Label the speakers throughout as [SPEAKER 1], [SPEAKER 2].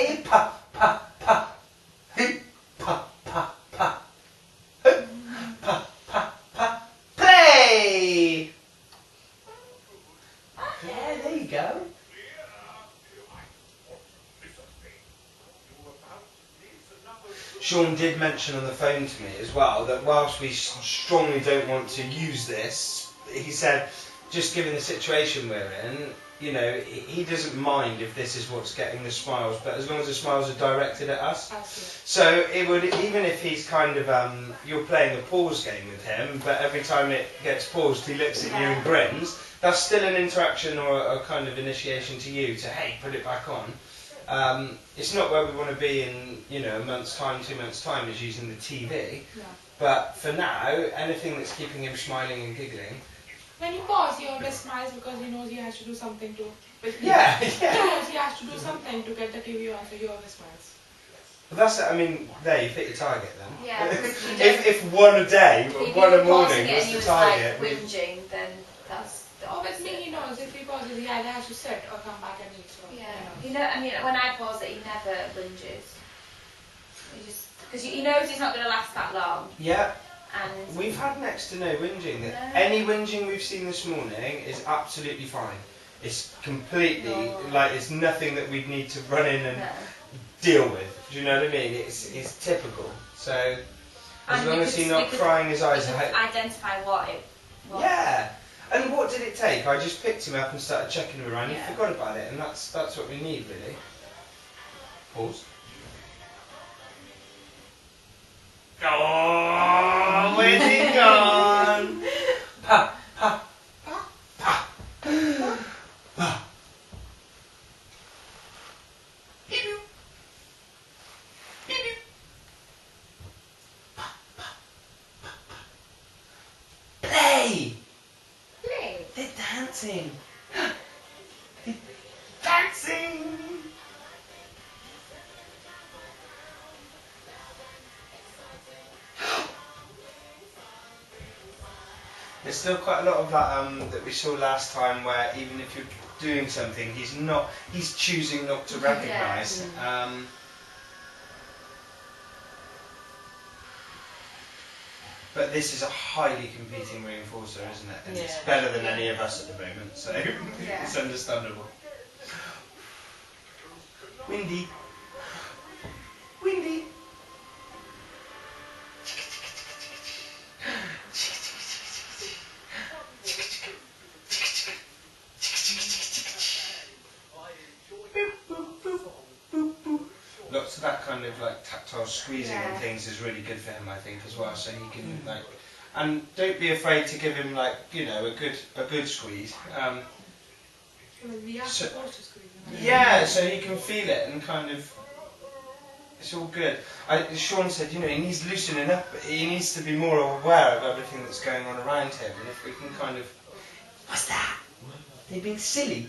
[SPEAKER 1] Pa, pa, pa. Pa, pa, pa. Pa, pa, pa. Play! Yeah, there you go. Sean did mention on the phone to me as well that whilst we strongly don't want to use this, he said, just given the situation we're in, you know, he doesn't mind if this is what's getting the smiles, but as long as the smiles are directed at us.
[SPEAKER 2] Absolutely.
[SPEAKER 1] So it would, even if he's kind of, you're playing a pause game with him, but every time it gets paused he looks at you and grins, that's still an interaction or a kind of initiation to you to, hey, put it back on. It's not where we want to be in, you know, a month's time, 2 months' time, is using the TV.
[SPEAKER 2] Yeah.
[SPEAKER 1] But for now, anything that's keeping him smiling and giggling.
[SPEAKER 2] When you pause, he always smiles because he knows he has to do something to.
[SPEAKER 1] Yeah,
[SPEAKER 2] He knows he has to do something to get the TV on, so he always smiles.
[SPEAKER 1] But that's, I mean, there you've hit your target then.
[SPEAKER 3] Yeah.
[SPEAKER 1] if one a day,
[SPEAKER 3] If
[SPEAKER 1] one a
[SPEAKER 3] you were pausing
[SPEAKER 1] morning
[SPEAKER 3] it
[SPEAKER 1] was
[SPEAKER 3] and he
[SPEAKER 1] the
[SPEAKER 3] was
[SPEAKER 1] target.
[SPEAKER 3] like whinging, then that's the
[SPEAKER 2] Oh, with
[SPEAKER 3] opposite.
[SPEAKER 2] me, he knows if he pauses, he either has to sit or come back and eat. So,
[SPEAKER 3] Yeah. You know, I mean, when I pause it, he never whinges. He just because he knows it's not going to last that long.
[SPEAKER 1] Yeah.
[SPEAKER 3] And
[SPEAKER 1] We've had next to no whinging.
[SPEAKER 3] No.
[SPEAKER 1] Any whinging we've seen this morning is absolutely fine. It's completely, like, it's nothing that we'd need to run in and
[SPEAKER 3] no.
[SPEAKER 1] deal with. Do you know what I mean? It's typical. So, as
[SPEAKER 3] And
[SPEAKER 1] long
[SPEAKER 3] we
[SPEAKER 1] as
[SPEAKER 3] could-
[SPEAKER 1] he's not
[SPEAKER 3] we could-
[SPEAKER 1] crying his eyes
[SPEAKER 3] We
[SPEAKER 1] out.
[SPEAKER 3] could identify what it was.
[SPEAKER 1] Yeah. And what did it take? I just picked him up and started checking him around.
[SPEAKER 3] Yeah.
[SPEAKER 1] He forgot about it, and that's what we need, really. Pause. Oh, where's he gone? Pa, pa, pa, pa, pa. Beep-boop. Beep-boop. Pa, pa, pa, pa. Play!
[SPEAKER 2] Play.
[SPEAKER 1] They're dancing. They're dancing. There's still quite a lot of that that we saw last time, where even if you're doing something, he's choosing not to recognise. But this is a highly competing reinforcer, isn't it? And it's
[SPEAKER 3] Yeah.
[SPEAKER 1] better than any of us at the moment, so
[SPEAKER 3] Yeah.
[SPEAKER 1] it's understandable. Windy. Windy. Lots of that kind of like tactile squeezing and
[SPEAKER 3] Yeah.
[SPEAKER 1] things is really good for him, I think, as well. So he can like, and don't be afraid to give him like, you know, a good squeeze.
[SPEAKER 2] We are
[SPEAKER 1] So-
[SPEAKER 2] supposed to squeeze him.
[SPEAKER 1] Yeah, so he can feel it and kind of, it's all good. Sean said, you know, he needs loosening up, but he needs to be more aware of everything that's going on around him. And if we can kind of, what's that? They're being silly.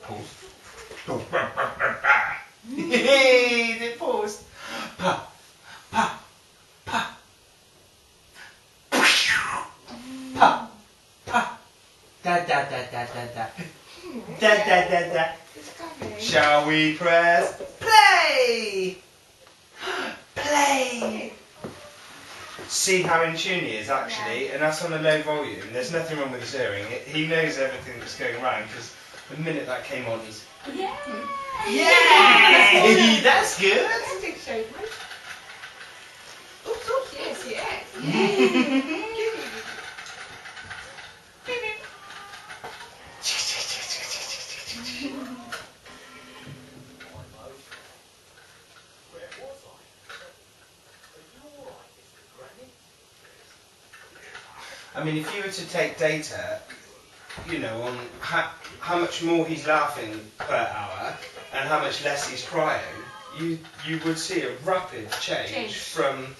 [SPEAKER 1] Pause. They paused. Pa, pa, pa. Pa, pa. Da, da, da, da, da, da. Da, da, da, da.
[SPEAKER 2] It's coming.
[SPEAKER 1] Shall we press play? Play! See how in tune he is, actually, and that's on a low volume. There's nothing wrong with his hearing. He knows everything that's going around, because the minute that came on, he's...
[SPEAKER 2] Yeah.
[SPEAKER 1] Yay! That's good!
[SPEAKER 2] That's a big shape, right? Oops, oops, yes, yes.
[SPEAKER 1] I mean, if you were to take data, you know, on how much more he's laughing per hour and how much less he's crying, you would see a rapid change from...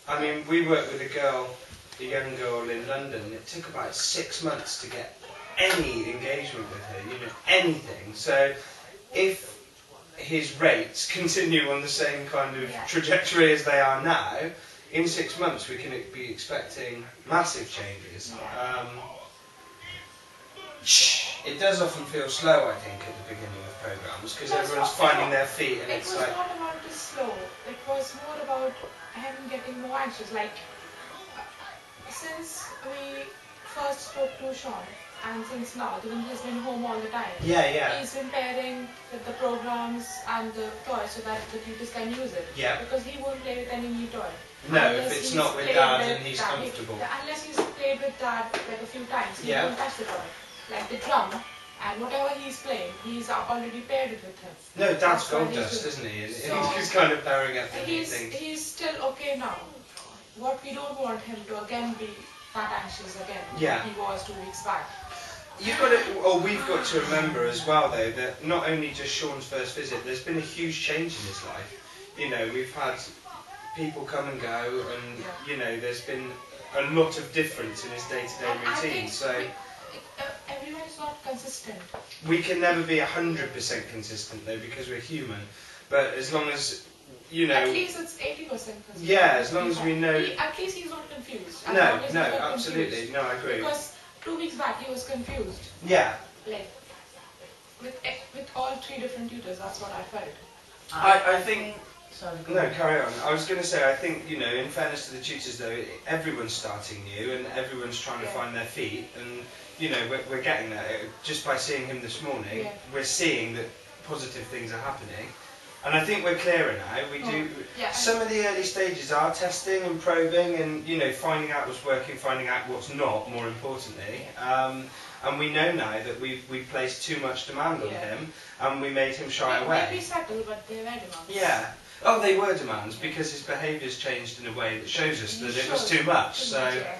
[SPEAKER 1] I mean, we worked with a young girl in London. It took about 6 months to get any engagement with her, you know, anything. So if his rates continue on the same kind of trajectory as they are now, in 6 months we can be expecting massive changes. Shh. it does often feel slow, I think, at the beginning of programmes because
[SPEAKER 2] That's
[SPEAKER 1] everyone's
[SPEAKER 2] not-
[SPEAKER 1] finding their feet and
[SPEAKER 2] It
[SPEAKER 1] it's
[SPEAKER 2] was
[SPEAKER 1] like,
[SPEAKER 2] not about the slow. It was more about him getting more anxious. Like since we first spoke to Sean, and since now, Devendra has been home all the time.
[SPEAKER 1] yeah,
[SPEAKER 2] He's been pairing with the programs and the toys so that the tutors can use it.
[SPEAKER 1] yeah.
[SPEAKER 2] Because he won't play with any new toy.
[SPEAKER 1] No,
[SPEAKER 2] Unless
[SPEAKER 1] if it's
[SPEAKER 2] he's
[SPEAKER 1] not with
[SPEAKER 2] played
[SPEAKER 1] Dad
[SPEAKER 2] with
[SPEAKER 1] and he's
[SPEAKER 2] Dad.
[SPEAKER 1] comfortable.
[SPEAKER 2] Unless he's played with Dad like a few times, he
[SPEAKER 1] Yeah.
[SPEAKER 2] won't touch the toy. Like the drum, and whatever he's playing, he's already paired it with him.
[SPEAKER 1] No, Dad's
[SPEAKER 2] That's what
[SPEAKER 1] gold
[SPEAKER 2] he
[SPEAKER 1] dust,
[SPEAKER 2] should-
[SPEAKER 1] isn't he? And
[SPEAKER 2] So-
[SPEAKER 1] he's kind of pairing up the new things.
[SPEAKER 2] He's still okay now. What we don't want him to again be that anxious again.
[SPEAKER 1] Yeah.
[SPEAKER 2] He was 2 weeks back.
[SPEAKER 1] You've got to, or we've got to remember as well, though, that not only just Sean's first visit, there's been a huge change in his life. You know, we've had people come and go, and you know, there's been a lot of difference in his day-to-day
[SPEAKER 2] And I
[SPEAKER 1] routine.
[SPEAKER 2] think
[SPEAKER 1] So
[SPEAKER 2] everyone is not consistent.
[SPEAKER 1] we can never be 100% consistent, though, because we're human. But as long as you know,
[SPEAKER 2] At least it's 80% consistent.
[SPEAKER 1] yeah, as long as we know.
[SPEAKER 2] At least he's not confused. As
[SPEAKER 1] No,
[SPEAKER 2] long as
[SPEAKER 1] no,
[SPEAKER 2] he's not
[SPEAKER 1] absolutely,
[SPEAKER 2] confused.
[SPEAKER 1] no, I agree.
[SPEAKER 2] Because 2 weeks back he was confused.
[SPEAKER 1] Yeah,
[SPEAKER 2] Like with all 3 different tutors. That's what I felt.
[SPEAKER 1] I think.
[SPEAKER 4] Sorry, go
[SPEAKER 1] No,
[SPEAKER 4] on.
[SPEAKER 1] carry on. I was going to say, I think, you know, in fairness to the tutors, though, everyone's starting new and everyone's trying to
[SPEAKER 2] Yeah.
[SPEAKER 1] find their feet. And, you know, we're getting there. Just by seeing him this morning,
[SPEAKER 2] Yeah.
[SPEAKER 1] we're seeing that positive things are happening. And I think we're clearer now. We do.
[SPEAKER 2] Yeah.
[SPEAKER 1] Some of the early stages are testing and probing and, you know, finding out what's working, finding out what's not, more importantly. And we know now that we've placed too much demand on
[SPEAKER 2] Yeah.
[SPEAKER 1] him and we made him shy away.
[SPEAKER 2] Maybe subtle, but they were demands.
[SPEAKER 1] Yeah. Oh, they were demands because his behaviour's changed in a way that shows us that it was too much. So,
[SPEAKER 2] Yeah.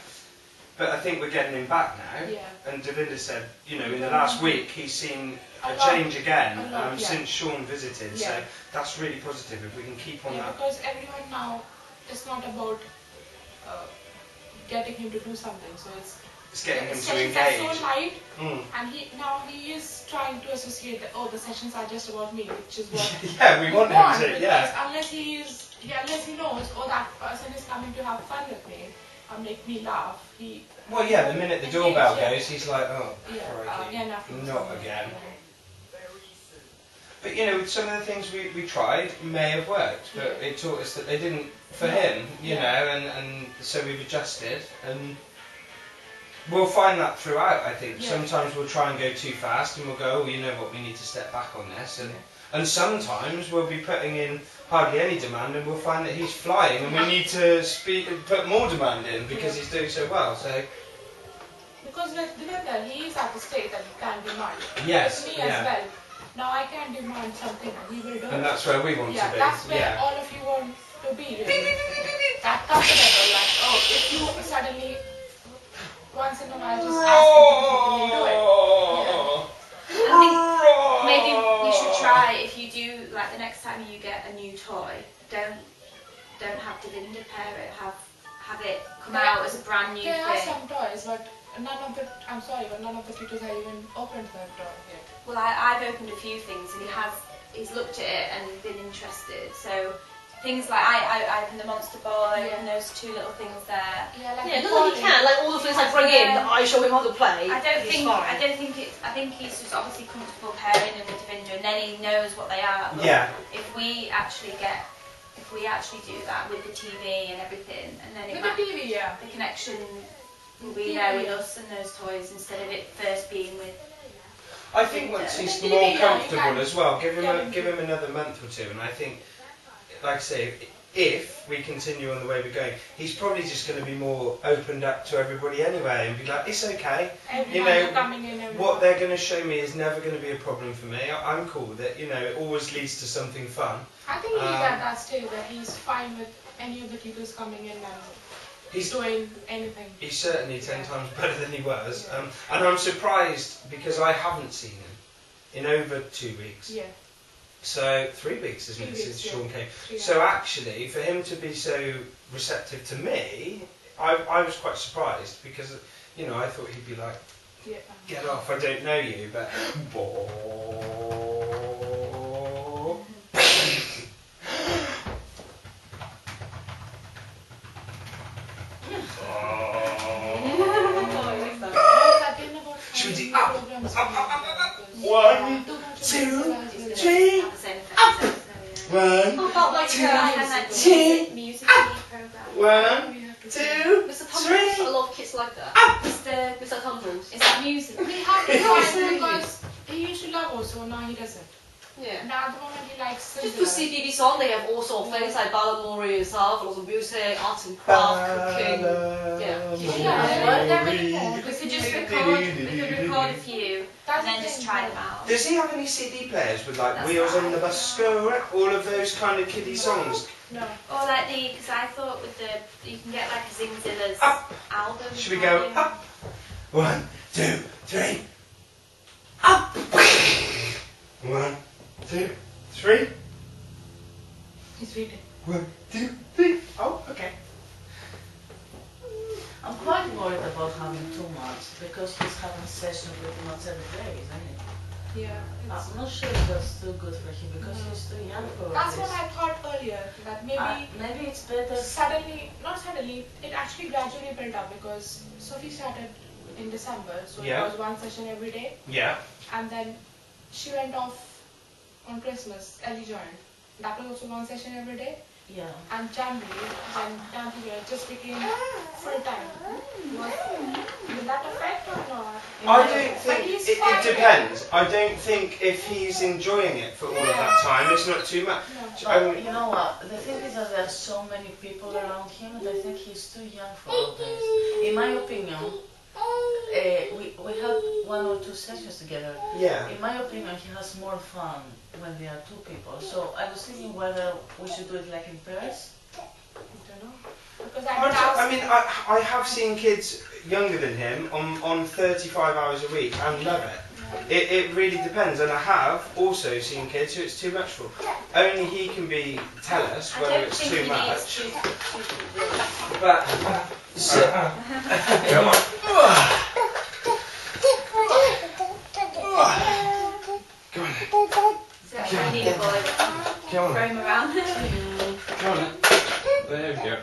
[SPEAKER 1] but I think we're getting him back now.
[SPEAKER 2] Yeah.
[SPEAKER 1] And Devinda said, you know, in the last week he's seen
[SPEAKER 2] A
[SPEAKER 1] a
[SPEAKER 2] lot.
[SPEAKER 1] change again
[SPEAKER 2] A lot, yeah.
[SPEAKER 1] since Sean visited.
[SPEAKER 2] Yeah.
[SPEAKER 1] So that's really positive if we can keep on
[SPEAKER 2] Yeah,
[SPEAKER 1] that.
[SPEAKER 2] because everyone now, it's not about getting him to do something. So
[SPEAKER 1] It's getting him to
[SPEAKER 2] sessions are
[SPEAKER 1] engage.
[SPEAKER 2] so light,
[SPEAKER 1] Mm.
[SPEAKER 2] and he is trying to associate that the sessions are just about me, which is what
[SPEAKER 1] Yeah, we want him to.
[SPEAKER 2] because
[SPEAKER 1] Yeah.
[SPEAKER 2] unless he knows, that person is coming to have fun with me or make me laugh, he
[SPEAKER 1] Well, yeah. The minute the
[SPEAKER 2] Engage,
[SPEAKER 1] doorbell
[SPEAKER 2] yeah.
[SPEAKER 1] goes, he's like, oh,
[SPEAKER 2] yeah,
[SPEAKER 1] crikey,
[SPEAKER 2] again after
[SPEAKER 1] not again.
[SPEAKER 2] Yeah.
[SPEAKER 1] But you know, some of the things we tried may have worked, but
[SPEAKER 2] Yeah.
[SPEAKER 1] it taught us that they didn't for
[SPEAKER 2] No.
[SPEAKER 1] him, you
[SPEAKER 2] Yeah.
[SPEAKER 1] know, and so we've adjusted, and we'll find that throughout. I think
[SPEAKER 2] Yeah.
[SPEAKER 1] sometimes we'll try and go too fast, and we'll go, oh, you know what, we need to step back on this, and sometimes we'll be putting in hardly any demand, and we'll find that he's flying, and we need to put more demand in because he's doing so well. So
[SPEAKER 2] Because with Devendra, he is at the state that he can demand.
[SPEAKER 1] yes,
[SPEAKER 2] With me
[SPEAKER 1] yeah,
[SPEAKER 2] as well. Now I can demand something and he will do
[SPEAKER 1] and
[SPEAKER 2] it.
[SPEAKER 1] that's where we want
[SPEAKER 2] Yeah,
[SPEAKER 1] to be.
[SPEAKER 2] that's where
[SPEAKER 1] Yeah.
[SPEAKER 2] all of you want to be really. That comfortable, like, if you suddenly once in a while just ask him to do it.
[SPEAKER 3] I think maybe you should try, if you do, like the next time you get a new toy, don't have Devinda pair it, have it come out as a brand new
[SPEAKER 2] There are
[SPEAKER 3] thing.
[SPEAKER 2] some toys, but none of the tutors have even opened the toy yet.
[SPEAKER 3] Well, I've opened a few things and he's looked at it and been interested. So things like I opened the Monster Ball, I opened those 2 little things there.
[SPEAKER 2] Yeah, like
[SPEAKER 4] Yeah,
[SPEAKER 2] the
[SPEAKER 4] not that he
[SPEAKER 2] bowling.
[SPEAKER 4] can. Like all the things I bring in, that I show him how to play.
[SPEAKER 3] I don't
[SPEAKER 4] he's
[SPEAKER 3] think
[SPEAKER 4] fine.
[SPEAKER 3] I think he's just obviously comfortable pairing them with Devinda, and then he knows what they are. But
[SPEAKER 1] Yeah.
[SPEAKER 3] if we actually do that with the TV and everything, and then
[SPEAKER 2] With the TV, yeah.
[SPEAKER 3] the connection will be
[SPEAKER 2] TV,
[SPEAKER 3] there with
[SPEAKER 2] yeah.
[SPEAKER 3] us and those toys instead of it first being with.
[SPEAKER 1] I think once he's
[SPEAKER 2] The
[SPEAKER 1] more
[SPEAKER 2] TV, yeah, you
[SPEAKER 1] comfortable
[SPEAKER 2] can
[SPEAKER 1] as well, give
[SPEAKER 2] get him
[SPEAKER 1] him another month or 2, and I think, like I say, if we continue on the way we're going, he's probably just going to be more opened up to everybody anyway, and be like, it's okay.
[SPEAKER 2] Everyone coming in. Everyone.
[SPEAKER 1] What they're going to show me is never going to be a problem for me. I'm cool with it. You know, it always leads to something fun.
[SPEAKER 2] I think he's at that stage that he's fine with any of the tutors coming in and
[SPEAKER 1] He's
[SPEAKER 2] doing anything.
[SPEAKER 1] He's certainly 10 times better than he was, and I'm surprised because I haven't seen him in over 2 weeks.
[SPEAKER 2] Yeah.
[SPEAKER 1] So 3 weeks, isn't
[SPEAKER 2] 3
[SPEAKER 1] it,
[SPEAKER 2] weeks,
[SPEAKER 1] since
[SPEAKER 2] yeah.
[SPEAKER 1] Sean came?
[SPEAKER 2] Yeah.
[SPEAKER 1] So actually, for him to be so receptive to me, I was quite surprised because, you know, I thought he'd be like,
[SPEAKER 2] Yeah.
[SPEAKER 1] get off, I don't know you, but...
[SPEAKER 2] That thing about
[SPEAKER 1] Should we do
[SPEAKER 2] finding
[SPEAKER 1] up,
[SPEAKER 2] programs
[SPEAKER 1] up,
[SPEAKER 2] for
[SPEAKER 1] up,
[SPEAKER 2] you.
[SPEAKER 1] One,
[SPEAKER 4] How about like
[SPEAKER 3] I had like
[SPEAKER 1] Two.
[SPEAKER 3] music program.
[SPEAKER 1] one,
[SPEAKER 2] We have to
[SPEAKER 1] two,
[SPEAKER 4] Mr. Tumbles?
[SPEAKER 1] three.
[SPEAKER 4] A lot of kids like that. Mr. Tumbles.
[SPEAKER 3] Is that music?
[SPEAKER 2] We have to find because he used to love also, now he doesn't.
[SPEAKER 4] Yeah.
[SPEAKER 2] Now at the moment he likes
[SPEAKER 4] Just put
[SPEAKER 2] Cinderella.
[SPEAKER 4] CDDs on, they have all sorts of things like Balamori and stuff, lots of music, arts and craft, cooking. Yeah.
[SPEAKER 3] We could just record a few and then just try them out.
[SPEAKER 1] Does he have any CD players with like
[SPEAKER 3] That's
[SPEAKER 1] Wheels on
[SPEAKER 3] fine.
[SPEAKER 1] the Bus Go Around? All of those kind of kiddie songs?
[SPEAKER 2] No.
[SPEAKER 3] Or like because I thought with the, you can get like a Zingzilla's
[SPEAKER 1] Up.
[SPEAKER 3] album.
[SPEAKER 1] Should we go
[SPEAKER 3] volume.
[SPEAKER 1] up? 1, 2, 3. Up! 1, 2, 3.
[SPEAKER 2] He's reading.
[SPEAKER 1] 1, 2, 3. Oh, okay.
[SPEAKER 5] I'm quite worried about having too much because he's having sessions pretty much every day, isn't it?
[SPEAKER 2] Yeah.
[SPEAKER 5] I'm not sure if that's too good for him because he's too young for
[SPEAKER 2] That's
[SPEAKER 5] this.
[SPEAKER 2] what I thought earlier, that maybe
[SPEAKER 5] Maybe it's better.
[SPEAKER 2] suddenly, not suddenly, it actually gradually built up because Sophie started in December, so
[SPEAKER 1] Yeah.
[SPEAKER 2] it was one session every day,
[SPEAKER 1] Yeah.
[SPEAKER 2] and then she went off on Christmas, Ellie joined. That was also one session every day,
[SPEAKER 5] Yeah.
[SPEAKER 2] and January, when down here just became full time. Will that affect or not?
[SPEAKER 1] I don't think
[SPEAKER 2] he's
[SPEAKER 1] it
[SPEAKER 2] fine.
[SPEAKER 1] depends. I don't think if he's enjoying it for all of that time, it's not too much. I
[SPEAKER 5] But
[SPEAKER 1] mean,
[SPEAKER 5] you know what? The thing is that there are so many people around him and I think he's too young for all this. In my opinion, we had 1 or 2 sessions together.
[SPEAKER 1] yeah.
[SPEAKER 5] In my opinion, he has more fun when there are 2 people. So I was thinking whether we should do it like in pairs.
[SPEAKER 2] I don't know. Because I
[SPEAKER 1] I mean, I have seen kids younger than him on 35 hours a week and love it. It really depends, and I have also seen kids who it's too much for. Only he can tell us
[SPEAKER 3] I
[SPEAKER 1] whether
[SPEAKER 3] don't
[SPEAKER 1] it's
[SPEAKER 3] think
[SPEAKER 1] too
[SPEAKER 3] he
[SPEAKER 1] much.
[SPEAKER 3] needs to.
[SPEAKER 1] But come on. Come on.
[SPEAKER 3] So I need a boy.
[SPEAKER 1] Come on.
[SPEAKER 3] Throw him around.
[SPEAKER 1] Come on. There we go.